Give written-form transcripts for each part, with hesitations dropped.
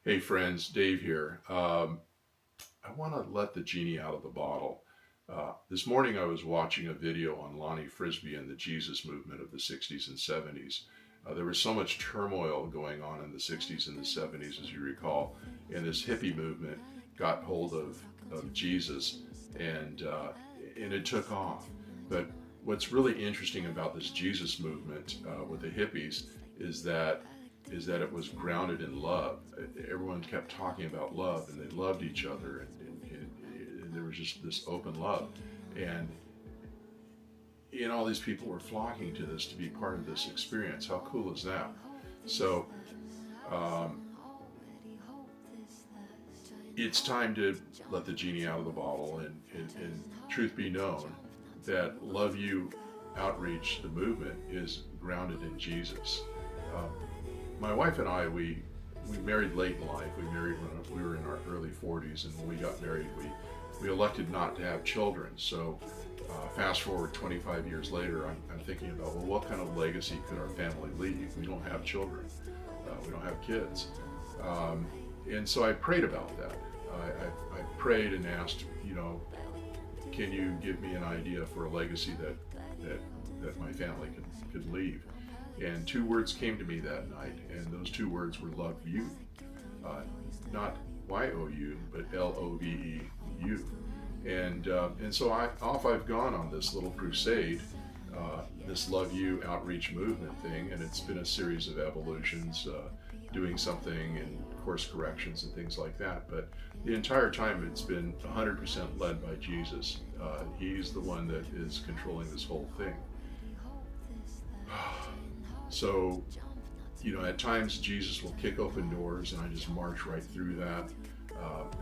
Hey friends, Dave here. I want to let the genie out of the bottle. This morning I was watching a video on Lonnie Frisbee and the Jesus movement of the 60s and 70s. There was so much turmoil going on in the 60s and the 70s, as you recall, and this hippie movement got hold of Jesus and it took off. But what's really interesting about this Jesus movement with the hippies is that it was grounded in love. Everyone kept talking about love, and they loved each other, and there was just this open love. And all these people were flocking to this to be part of this experience. How cool is that? So it's time to let the genie out of the bottle, and truth be known, that Love You outreach, the movement, is grounded in Jesus. My wife and I, we married late in life. We married when we were in our early 40s, and when we got married, we elected not to have children. So fast forward 25 years later, I'm thinking about, well, what kind of legacy could our family leave? We don't have children. We don't have kids. And so I prayed about that. I prayed and asked, can you give me an idea for a legacy that my family could leave? And two words came to me that night, and those two words were love you. Not Y-O-U, but L-O-V-E-U. And so off I've gone on this little crusade, this Love You outreach movement thing, and it's been a series of evolutions, doing something and course corrections and things like that. But the entire time it's been 100% led by Jesus. He's the one that is controlling this whole thing. So, at times Jesus will kick open doors and I just march right through that.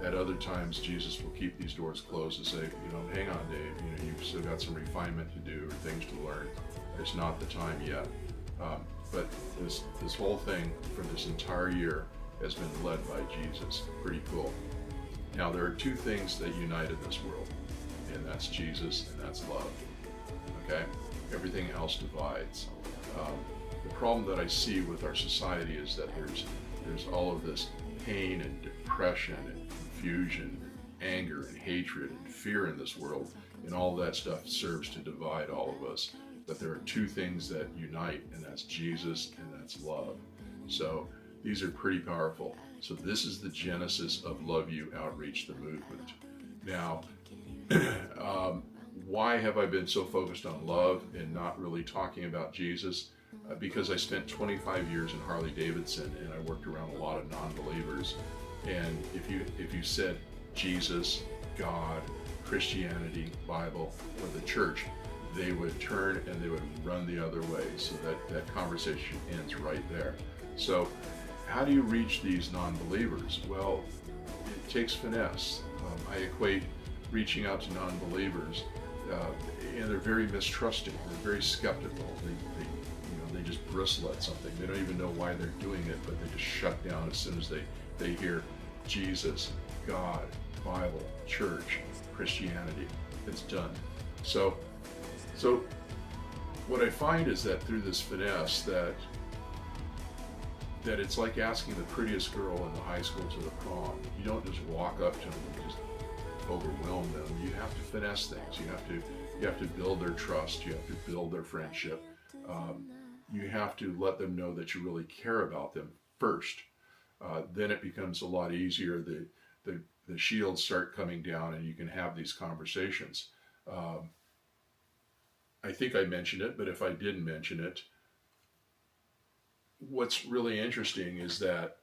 At other times Jesus will keep these doors closed and say, hang on, Dave, you've still got some refinement to do or things to learn. It's not the time yet. But this whole thing for this entire year has been led by Jesus. Pretty cool. Now, there are two things that unite in this world, and that's Jesus and that's love. Okay? Everything else divides. The problem that I see with our society is that there's all of this pain and depression and confusion and anger and hatred and fear in this world, and all that stuff serves to divide all of us. But there are two things that unite, and that's Jesus and that's love. So these are pretty powerful. So this is the genesis of Love You Outreach, the movement. Now, why have I been so focused on love and not really talking about Jesus? Because I spent 25 years in Harley Davidson, and I worked around a lot of non-believers. And if you said Jesus, God, Christianity, Bible, or the church, they would turn and they would run the other way. So that conversation ends right there. So how do you reach these non-believers? Well, it takes finesse. I equate reaching out to non-believers, and they're very mistrusting. They're very skeptical. They just bristle at something. They don't even know why they're doing it, but they just shut down as soon as they hear Jesus, God, Bible, church, Christianity. It's done. So what I find is that through this finesse, that it's like asking the prettiest girl in the high school to the prom. You don't just walk up to them and just overwhelm them. You have to finesse things. You have to build their trust. You have to build their friendship. You have to let them know that you really care about them first. Then it becomes a lot easier. The shields start coming down, and you can have these conversations. I think I mentioned it, but if I didn't mention it, what's really interesting is that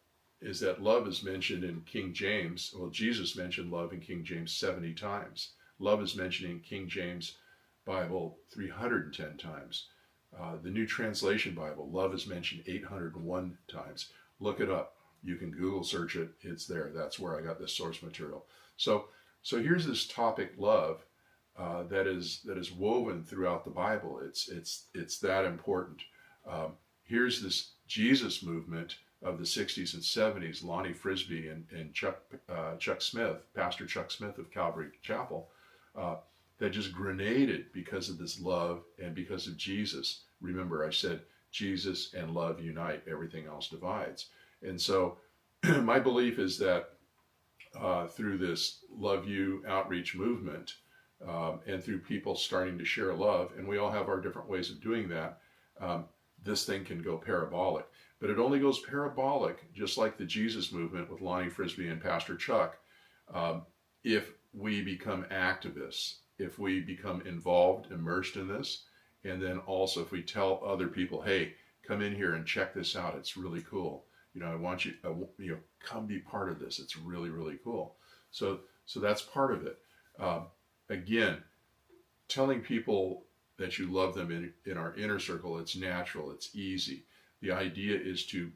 love is mentioned in King James. Well, Jesus mentioned love in King James 70 times. Love is mentioned in King James Bible 310 times. The New Translation Bible, love is mentioned 801 times. Look it up. You can Google search it. It's there. That's where I got this source material. So here's this topic, love, that is woven throughout the Bible. It's that important. Here's this Jesus movement of the 60s and 70s, Lonnie Frisbee and Chuck Smith, Pastor Chuck Smith of Calvary Chapel, that just grenaded because of this love and because of Jesus. Remember, I said Jesus and love unite, everything else divides. And so my belief is that through this Love You outreach movement, and through people starting to share love, and we all have our different ways of doing that, this thing can go parabolic. But it only goes parabolic, just like the Jesus movement with Lonnie Frisbee and Pastor Chuck, if we become activists, if we become involved, immersed in this, and then also if we tell other people, hey, come in here and check this out, it's really cool. I want you, come be part of this. It's really, really cool. So that's part of it. Again, telling people that you love them in our inner circle, it's natural, it's easy. The idea is to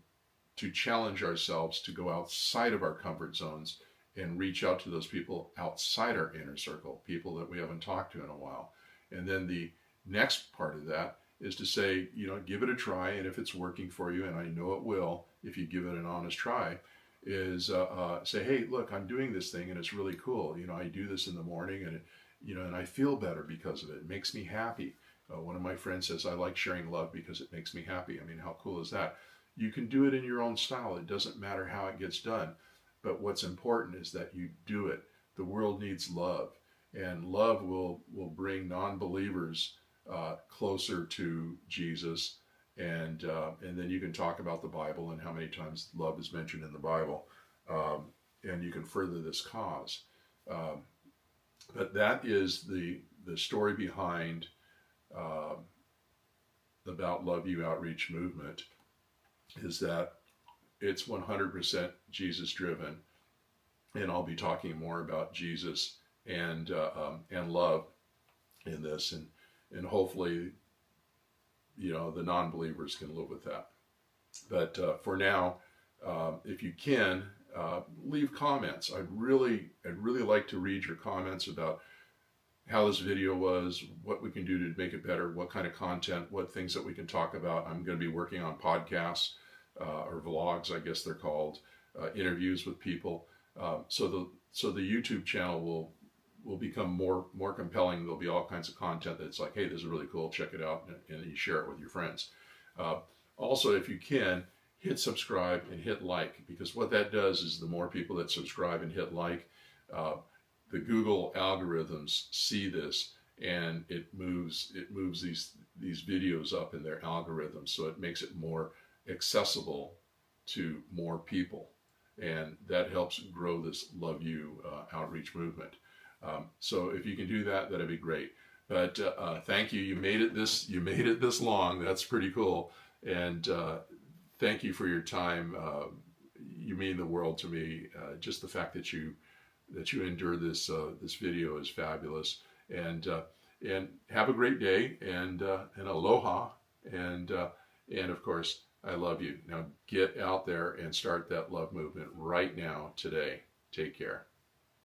challenge ourselves to go outside of our comfort zones and reach out to those people outside our inner circle, people that we haven't talked to in a while. And then the next part of that is to say, give it a try, and if it's working for you, and I know it will, if you give it an honest try, is say, hey, look, I'm doing this thing, and it's really cool. I do this in the morning, and and I feel better because of it. It makes me happy. One of my friends says, I like sharing love because it makes me happy. I mean, how cool is that? You can do it in your own style. It doesn't matter how it gets done. But what's important is that you do it. The world needs love, and love will bring non-believers closer to Jesus, and then you can talk about the Bible and how many times love is mentioned in the Bible, and you can further this cause. But that is the story behind about Love You Outreach movement, is that it's 100% Jesus driven, and I'll be talking more about Jesus and love in this, and hopefully, the non-believers can live with that. But for now, if you can, leave comments. I'd really like to read your comments about how this video was, what we can do to make it better, what kind of content, what things that we can talk about. I'm going to be working on podcasts or vlogs, I guess they're called, interviews with people. So the YouTube channel will become more compelling. There'll be all kinds of content that's like, hey, this is really cool, check it out, and you share it with your friends. Also, if you can, hit subscribe and hit like, because what that does is the more people that subscribe and hit like, the Google algorithms see this, and it moves these videos up in their algorithms, so it makes it more accessible to more people, and that helps grow this Love You outreach movement. So if you can do that, that'd be great. But thank you. You made it this long. That's pretty cool. And thank you for your time. You mean the world to me. Just the fact that you endure this video is fabulous. And have a great day, and aloha, and of course, I love you. Now get out there and start that love movement right now, today. Take care.